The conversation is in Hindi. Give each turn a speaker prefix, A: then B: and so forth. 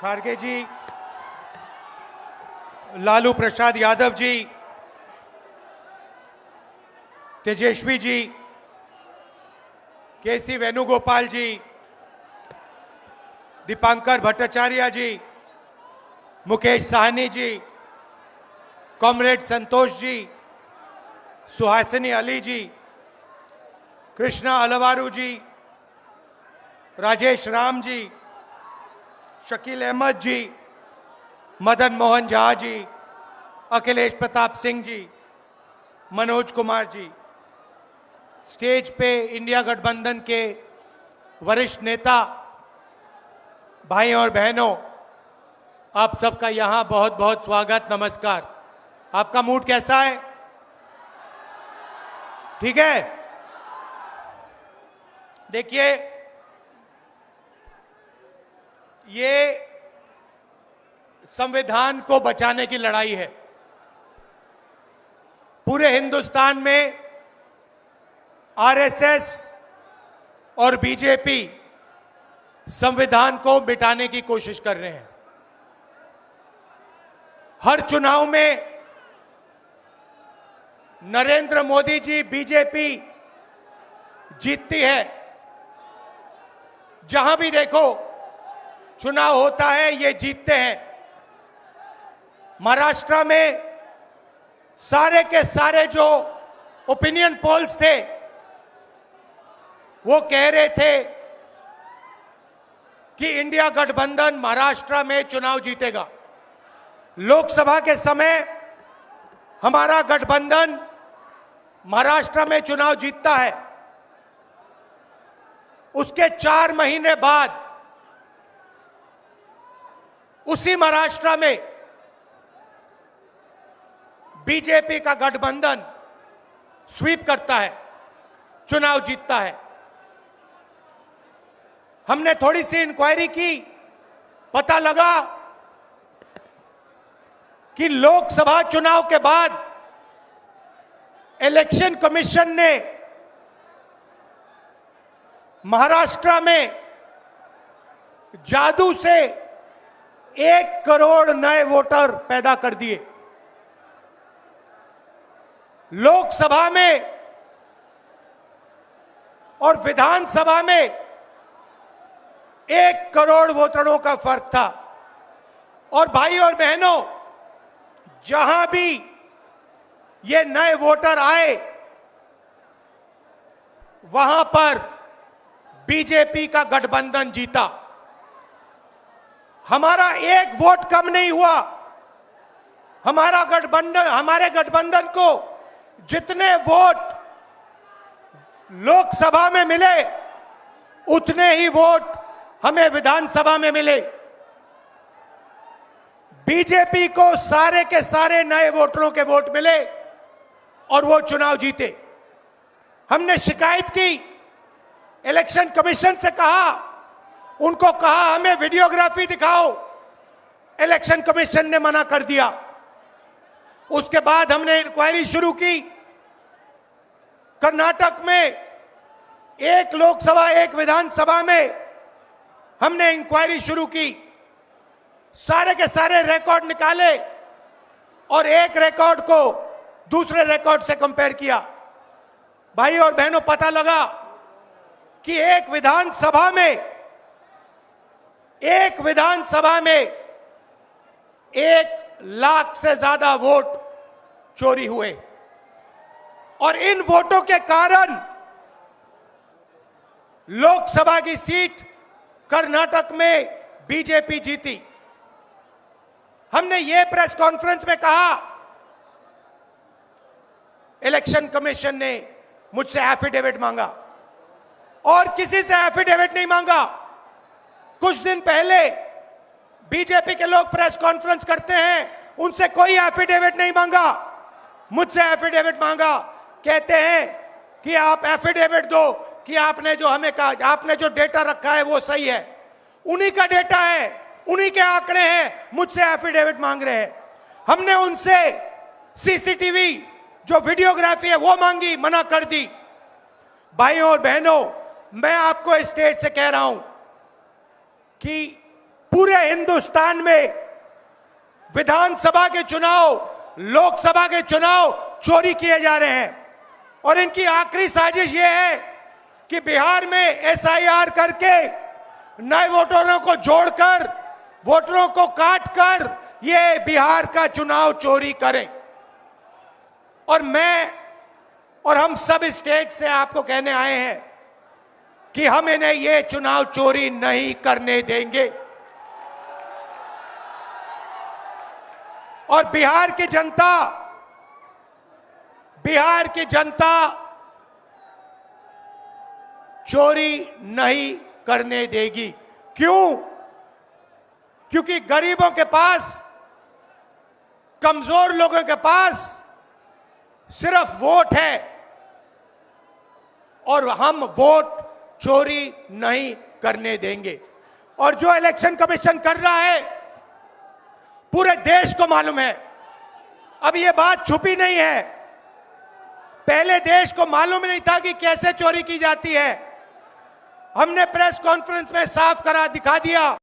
A: खारगे जी, लालू प्रसाद यादव जी, तेजस्वी जी, केसी वेणुगोपाल जी, दीपांकर भट्टाचार्य जी, मुकेश साहनी जी, कॉमरेड संतोष जी, सुहासिनी अली जी, कृष्णा अलवारू जी, राजेश राम जी, शकील अहमद जी, मदन मोहन झा जी, अखिलेश प्रताप सिंह जी, मनोज कुमार जी, स्टेज पे इंडिया गठबंधन के वरिष्ठ नेता भाई और बहनों, आप सबका यहां बहुत बहुत स्वागत, नमस्कार। आपका मूड कैसा है? ठीक है। देखिए, ये संविधान को बचाने की लड़ाई है। पूरे हिंदुस्तान में आरएसएस और बीजेपी संविधान को मिटाने की कोशिश कर रहे हैं। हर चुनाव में नरेंद्र मोदी जी, बीजेपी जीतती है। जहां भी देखो चुनाव होता है, ये जीतते हैं। महाराष्ट्र में सारे के सारे जो ओपिनियन पोल्स थे वो कह रहे थे कि इंडिया गठबंधन महाराष्ट्र में चुनाव जीतेगा। लोकसभा के समय हमारा गठबंधन महाराष्ट्र में चुनाव जीतता है। उसके 4 महीने बाद उसी महाराष्ट्र में बीजेपी का गठबंधन स्वीप करता है, चुनाव जीतता है। हमने थोड़ी सी इंक्वायरी की, पता लगा कि लोकसभा चुनाव के बाद इलेक्शन कमीशन ने महाराष्ट्र में जादू से 1 करोड़ नए वोटर पैदा कर दिए। लोकसभा में और विधानसभा में 1 करोड़ वोटरों का फर्क था। और भाई और बहनों, जहां भी ये नए वोटर आए, वहां पर बीजेपी का गठबंधन जीता। हमारा 1 वोट कम नहीं हुआ। हमारे गठबंधन को जितने वोट लोकसभा में मिले, उतने ही वोट हमें विधानसभा में मिले। बीजेपी को सारे के सारे नए वोटरों के वोट मिले और वो चुनाव जीते। हमने शिकायत की, इलेक्शन कमीशन से कहा, उनको कहा हमें वीडियोग्राफी दिखाओ। इलेक्शन कमीशन ने मना कर दिया। उसके बाद हमने इंक्वायरी शुरू की। कर्नाटक में 1 लोकसभा 1 विधानसभा में हमने इंक्वायरी शुरू की। सारे के सारे रिकॉर्ड निकाले और एक रिकॉर्ड को दूसरे रिकॉर्ड से कंपेयर किया। भाई और बहनों, पता लगा कि एक विधानसभा में 1 लाख से ज्यादा वोट चोरी हुए। और इन वोटों के कारण लोकसभा की सीट कर्नाटक में बीजेपी जीती। हमने ये प्रेस कॉन्फ्रेंस में कहा, इलेक्शन कमीशन ने मुझसे एफिडेविट मांगा और किसी से एफिडेविट नहीं मांगा। कुछ दिन पहले बीजेपी के लोग प्रेस कॉन्फ्रेंस करते हैं, उनसे कोई एफिडेविट नहीं मांगा, मुझसे एफिडेविट मांगा। कहते हैं कि आप एफिडेविट दो कि आपने जो हमें कहा, आपने जो डेटा रखा है वो सही है। उन्हीं का डेटा है, उन्हीं के आंकड़े हैं, मुझसे एफिडेविट मांग रहे हैं। हमने उनसे सीसीटीवी जो वीडियोग्राफी है वो मांगी, मना कर दी। भाइयों और बहनों, मैं आपको इस स्टेज से कह रहा हूं कि पूरे हिंदुस्तान में विधानसभा के चुनाव, लोकसभा के चुनाव चोरी किए जा रहे हैं। और इनकी आखिरी साजिश यह है कि बिहार में एसआईआर करके नए वोटरों को जोड़कर, वोटरों को काटकर ये बिहार का चुनाव चोरी करें। और मैं और हम सब स्टेट से आपको कहने आए हैं कि हम इन्हें ये चुनाव चोरी नहीं करने देंगे। और बिहार की जनता चोरी नहीं करने देगी। क्यों? क्योंकि गरीबों के पास, कमजोर लोगों के पास सिर्फ वोट है और हम वोट चोरी नहीं करने देंगे। और जो इलेक्शन कमीशन कर रहा है पूरे देश को मालूम है। अब ये बात छुपी नहीं है, पहले देश को मालूम नहीं था कि कैसे चोरी की जाती है। हमने प्रेस कॉन्फ्रेंस में साफ करा दिखा दिया।